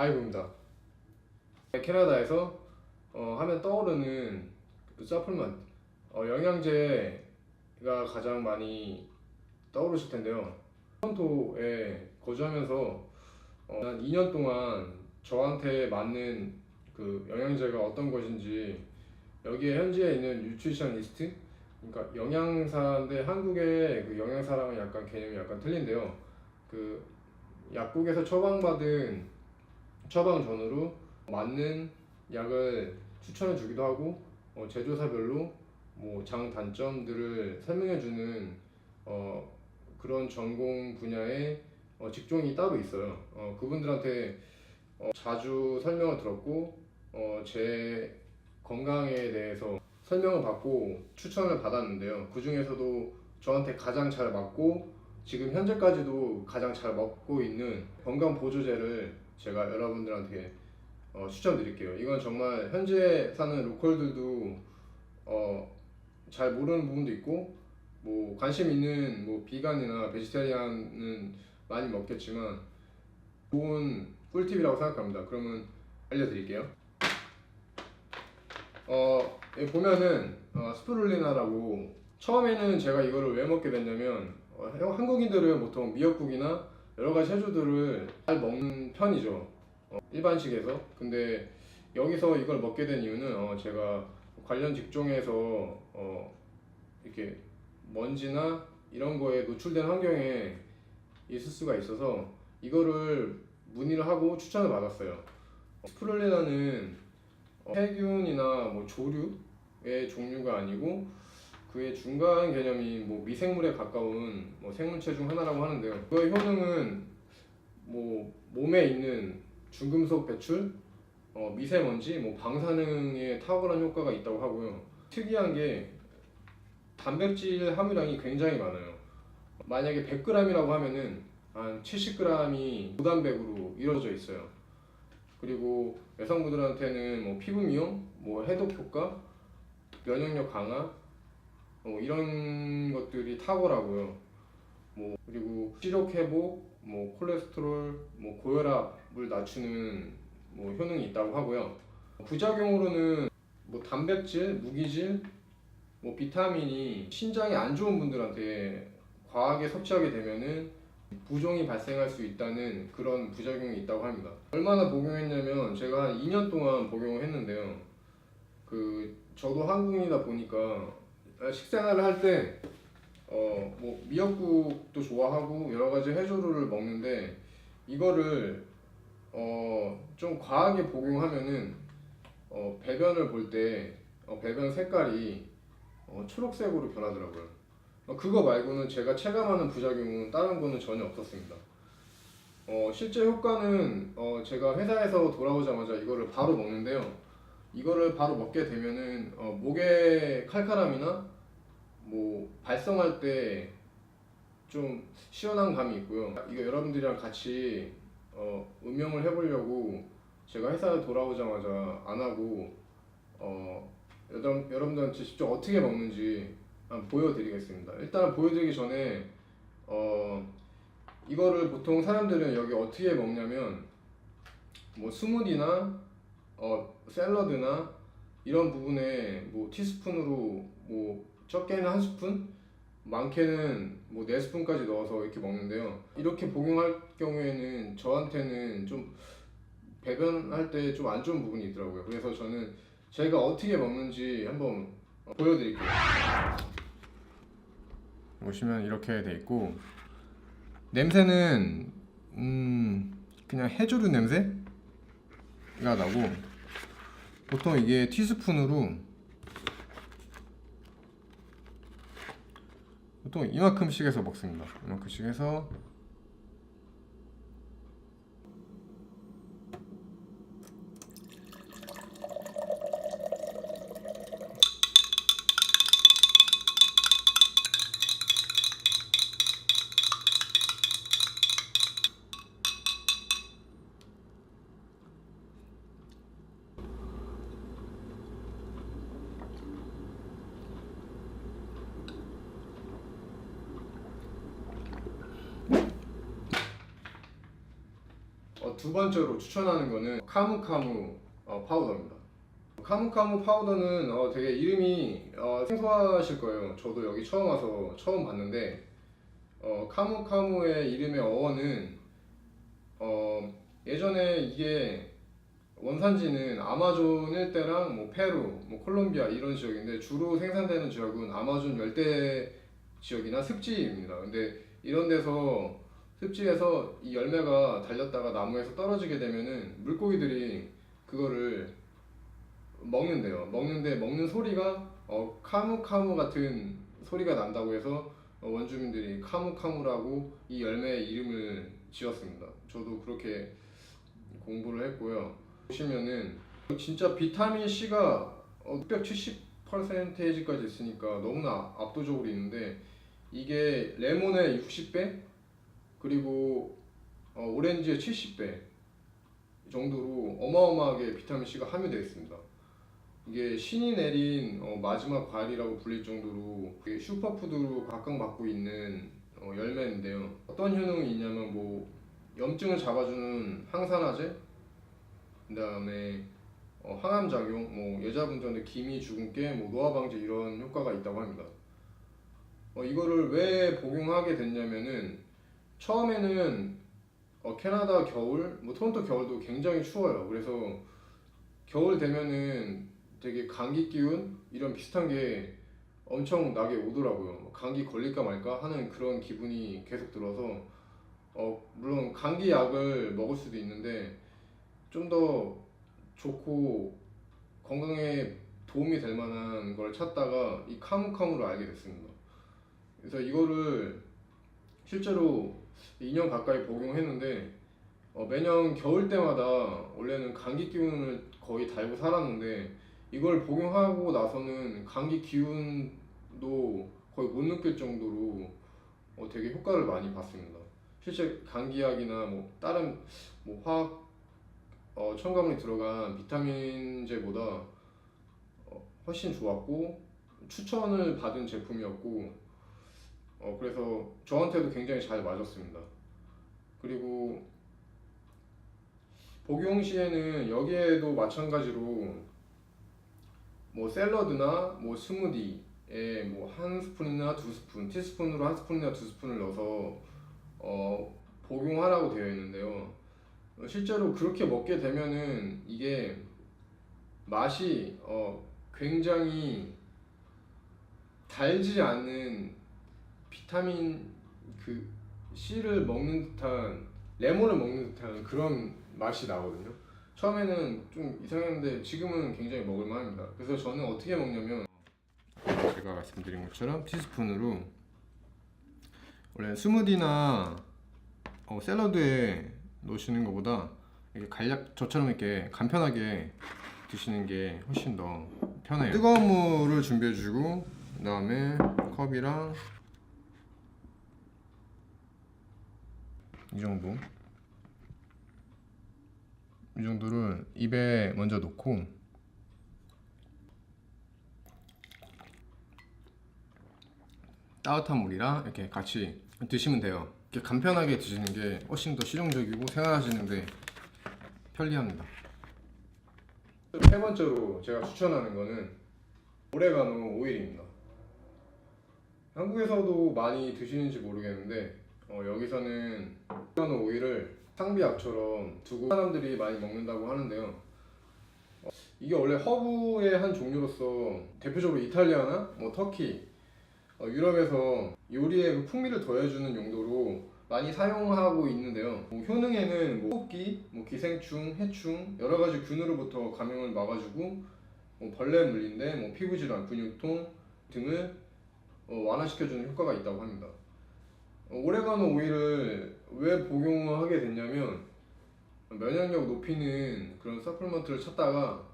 아이브입니다. 캐나다에서 하면 떠오르는 그 서플먼트, 영양제가 가장 많이 떠오르실 텐데요. 토론토에 거주하면서 한 2년 동안 저한테 맞는 그 영양제가 어떤 것인지, 여기에 현지에 있는 뉴트리셔니스트, 그러니까 영양사인데 한국의 그 영양사랑은 약간 개념이 약간 틀린데요. 그 약국에서 처방받은 처방전으로 맞는 약을 추천해 주기도 하고, 제조사별로 뭐 장단점들을 설명해 주는 그런 전공 분야의 직종이 따로 있어요. 그분들한테 자주 설명을 들었고, 제 건강에 대해서 설명을 받고 추천을 받았는데요. 그 중에서도 저한테 가장 잘 맞고 지금 현재까지도 가장 잘 먹고 있는 건강 보조제를 제가 여러분들한테 추천드릴게요. 이건 정말 현지에 사는 로컬들도 잘 모르는 부분도 있고, 뭐 관심 있는 뭐 비건이나 베지테리안은 많이 먹겠지만 좋은 꿀팁이라고 생각합니다. 그러면 알려드릴게요. 여기 보면은 스프룰리나라고, 처음에는 제가 이거를 왜 먹게 됐냐면, 한국인들은 보통 미역국이나 여러 가지 해조들을 잘 먹는 편이죠, 일반식에서. 근데 여기서 이걸 먹게 된 이유는 제가 관련 직종에서 이렇게 먼지나 이런 거에 노출된 환경에 있을 수가 있어서 이거를 문의를 하고 추천을 받았어요. 스프룰리나는 세균이나 뭐 조류의 종류가 아니고 그의 중간 개념이 뭐 미생물에 가까운 뭐 생물체 중 하나라고 하는데요. 그의 효능은 뭐 몸에 있는 중금속 배출, 미세먼지, 뭐 방사능에 탁월한 효과가 있다고 하고요. 특이한 게 단백질 함유량이 굉장히 많아요. 만약에 100g이라고 하면은 한 70g이 무단백으로 이루어져 있어요. 그리고 여성분들한테는 뭐 피부 미용, 뭐 해독 효과, 면역력 강화, 이런 것들이 탁월하고요. 뭐 그리고 시력 회복, 뭐 콜레스테롤, 뭐 고혈압을 낮추는 뭐 효능이 있다고 하고요. 부작용으로는 뭐 단백질, 무기질, 뭐 비타민이 신장에 안 좋은 분들한테 과하게 섭취하게 되면은 부종이 발생할 수 있다는 그런 부작용이 있다고 합니다. 얼마나 복용했냐면 제가 한 2년 동안 복용을 했는데요. 저도 한국인이다 보니까 식생활을 할 때 뭐 미역국도 좋아하고 여러 가지 해조류를 먹는데, 이거를 좀 과하게 복용하면은 배변을 볼 때 배변 색깔이 초록색으로 변하더라고요. 그거 말고는 제가 체감하는 부작용은 다른 거는 전혀 없었습니다. 실제 효과는 제가 회사에서 돌아오자마자 이거를 바로 먹는데요. 이거를 바로 먹게 되면은 목의 칼칼함이나 뭐 발성할 때 좀 시원한 감이 있고요. 이거 여러분들이랑 같이 음용을 해보려고 제가 회사에 돌아오자마자 안 하고 여러분들한테 직접 어떻게 먹는지 한번 보여드리겠습니다. 일단 보여드리기 전에 이거를 보통 사람들은 여기 어떻게 먹냐면, 뭐 스무디나 샐러드나 이런 부분에 뭐 티스푼으로 뭐 적게는 한 스푼, 많게는 뭐 4스푼까지 넣어서 이렇게 먹는데요. 이렇게 복용할 경우에는 저한테는 좀 배변할 때 좀 안 좋은 부분이 있더라고요. 그래서 저는 제가 어떻게 먹는지 한번 보여드릴게요. 보시면 이렇게 돼 있고, 냄새는 그냥 해조류 냄새가 나고, 보통 이게 티스푼으로 보통 이만큼씩 해서 먹습니다. 이만큼씩 해서 두 번째로 추천하는 거는 카무카무 파우더입니다. 카무카무 파우더는 되게 이름이 생소하실 거예요. 저도 여기 처음 와서 처음 봤는데 카무카무의 이름의 어원은 예전에 이게 원산지는 아마존 일대랑 뭐 페루, 뭐 콜롬비아 이런 지역인데 주로 생산되는 지역은 아마존 열대 지역이나 습지입니다. 근데 이런 데서 습지에서 이 열매가 달렸다가 나무에서 떨어지게 되면은 물고기들이 그거를 먹는데요. 먹는데 먹는 소리가 카무카무 같은 소리가 난다고 해서 원주민들이 카무카무라고 이 열매의 이름을 지었습니다. 저도 그렇게 공부를 했고요. 보시면은 진짜 비타민 C가 670%까지 있으니까 너무나 압도적으로 있는데 이게 레몬의 60배 그리고 오렌지의 70배 정도로 어마어마하게 비타민 C가 함유되어 있습니다. 이게 신이 내린 마지막 과일이라고 불릴 정도로 슈퍼푸드로 각광받고 있는 열매인데요. 어떤 효능이 있냐면 뭐 염증을 잡아주는 항산화제, 그다음에 항암 작용, 뭐 여자분들한테 기미, 주근깨, 뭐 노화 방지 이런 효과가 있다고 합니다. 이거를 왜 복용하게 됐냐면은 처음에는 캐나다 겨울, 뭐 토론토 겨울도 굉장히 추워요. 그래서 겨울 되면은 되게 감기 기운 이런 비슷한 게 엄청 나게 오더라고요. 감기 걸릴까 말까 하는 그런 기분이 계속 들어서 물론 감기 약을 먹을 수도 있는데 좀 더 좋고 건강에 도움이 될 만한 걸 찾다가 이 카무카무를 알게 됐습니다. 그래서 이거를 실제로 2년 가까이 복용했는데 매년 겨울 때마다 원래는 감기 기운을 거의 달고 살았는데 이걸 복용하고 나서는 감기 기운도 거의 못 느낄 정도로 되게 효과를 많이 봤습니다. 실제 감기약이나 뭐 다른 뭐 화학 첨가물이 들어간 비타민제보다 훨씬 좋았고 추천을 받은 제품이었고 그래서 저한테도 굉장히 잘 맞았습니다. 그리고 복용 시에는 여기에도 마찬가지로 뭐 샐러드나 뭐 스무디에 뭐 한 스푼이나 두 스푼, 티스푼으로 한 스푼이나 두 스푼을 넣어서 복용하라고 되어 있는데요. 실제로 그렇게 먹게 되면은 이게 맛이 굉장히 달지 않는 비타민 그 C를 먹는 듯한 레몬을 먹는 듯한 그런 맛이 나거든요. 처음에는 좀 이상했는데 지금은 굉장히 먹을만합니다. 그래서 저는 어떻게 먹냐면 제가 말씀드린 것처럼 티스푼으로 원래 스무디나 샐러드에 넣으시는 것보다 이렇게 간략 저처럼 이렇게 간편하게 드시는 게 훨씬 더 편해요. 뜨거운 물을 준비해 주고 그 다음에 컵이랑 이 정도를 입에 먼저 놓고 따뜻한 물이랑 이렇게 같이 드시면 돼요. 이렇게 간편하게 드시는 게 훨씬 더 실용적이고 생활하시는데 편리합니다. 세 번째로 제가 추천하는 거는 오레가노 오일입니다. 한국에서도 많이 드시는지 모르겠는데 여기서는 오레가노 오일을 상비약처럼 두고 사람들이 많이 먹는다고 하는데요. 이게 원래 허브의 한 종류로서 대표적으로 이탈리아나 뭐 터키, 유럽에서 요리에 그 풍미를 더해주는 용도로 많이 사용하고 있는데요. 효능에는 호흡기, 기생충, 해충 여러 가지 균으로부터 감염을 막아주고 벌레 물린데 피부질환, 근육통 등을 완화시켜주는 효과가 있다고 합니다. 오레가노 오일을 왜 복용을 하게 됐냐면 면역력 높이는 그런 서플먼트를 찾다가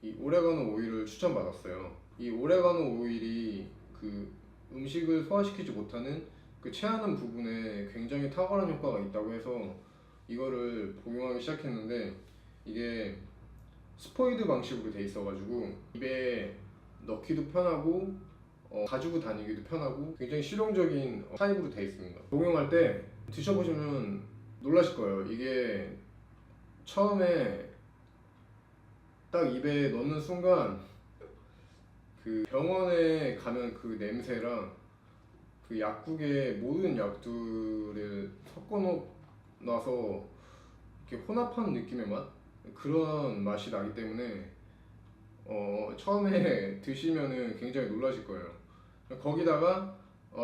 이 오레가노 오일을 추천받았어요. 이 오레가노 오일이 그 음식을 소화시키지 못하는 그 체하는 부분에 굉장히 탁월한 효과가 있다고 해서 이거를 복용하기 시작했는데 이게 스포이드 방식으로 돼 있어가지고 입에 넣기도 편하고 가지고 다니기도 편하고 굉장히 실용적인 타입으로 돼 있습니다. 복용할 때 드셔보시면 놀라실 거예요. 이게 처음에 딱 입에 넣는 순간 그 병원에 가면 그 냄새랑 그 약국의 모든 약들을 섞어 놔서 이렇게 혼합한 느낌의 맛? 그런 맛이 나기 때문에 처음에 드시면은 굉장히 놀라실 거예요. 거기다가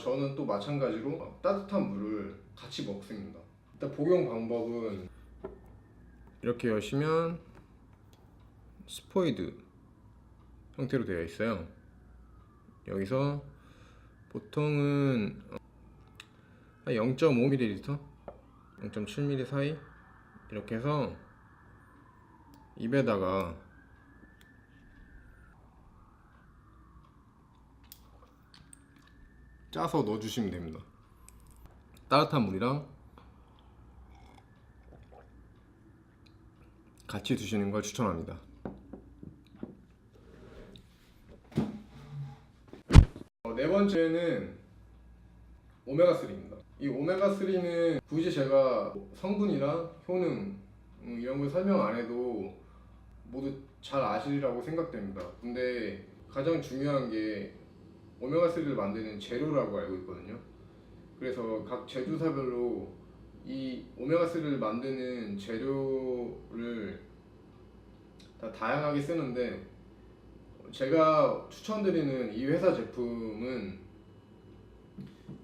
저는 또 마찬가지로 따뜻한 물을 같이 먹습니다. 일단 복용 방법은 이렇게 여시면 스포이드 형태로 되어 있어요. 여기서 보통은 0.5ml, 0.7ml 사이 이렇게 해서 입에다가 짜서 넣어주시면 됩니다. 따뜻한 물이랑 같이 드시는 걸 추천합니다. 네 번째는 오메가3입니다. 이 오메가3는 굳이 제가 성분이나 효능 이런 걸 설명 안 해도 모두 잘 아시리라고 생각됩니다. 근데 가장 중요한 게 오메가3를 만드는 재료라고 알고 있거든요. 그래서 각 제조사별로 이 오메가3를 만드는 재료를 다 다양하게 쓰는데 제가 추천드리는 이 회사 제품은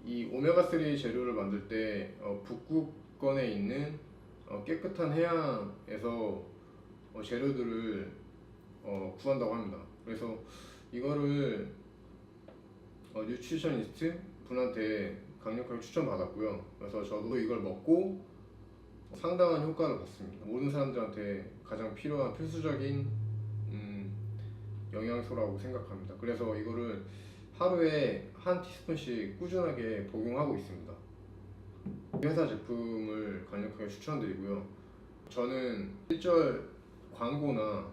이 오메가3 재료를 만들 때 북극권에 있는 깨끗한 해양에서 재료들을 구한다고 합니다. 그래서 이거를 뉴트리셔니스트 분한테 강력하게 추천받았고요. 그래서 저도 이걸 먹고 상당한 효과를 봤습니다. 모든 사람들한테 가장 필요한 필수적인 영양소라고 생각합니다. 그래서 이거를 하루에 한 티스푼씩 꾸준하게 복용하고 있습니다. 회사 제품을 강력하게 추천드리고요. 저는 일절 광고나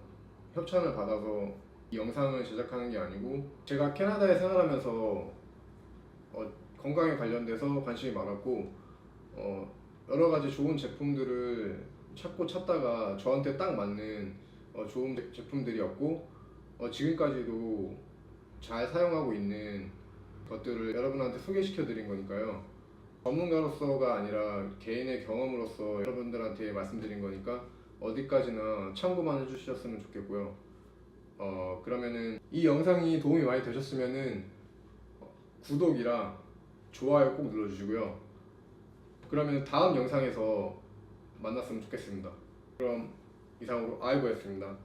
협찬을 받아서 이 영상을 제작하는 게 아니고 제가 캐나다에 생활하면서 건강에 관련돼서 관심이 많았고 여러 가지 좋은 제품들을 찾다가 저한테 딱 맞는 좋은 제품들이었고 지금까지도 잘 사용하고 있는 것들을 여러분한테 소개시켜 드린 거니까요. 전문가로서가 아니라 개인의 경험으로서 여러분들한테 말씀드린 거니까 어디까지나 참고만 해주셨으면 좋겠고요. 그러면은 이 영상이 도움이 많이 되셨으면은 구독이랑 좋아요 꼭 눌러주시고요. 그러면 다음 영상에서 만났으면 좋겠습니다. 그럼 이상으로 아이고였습니다.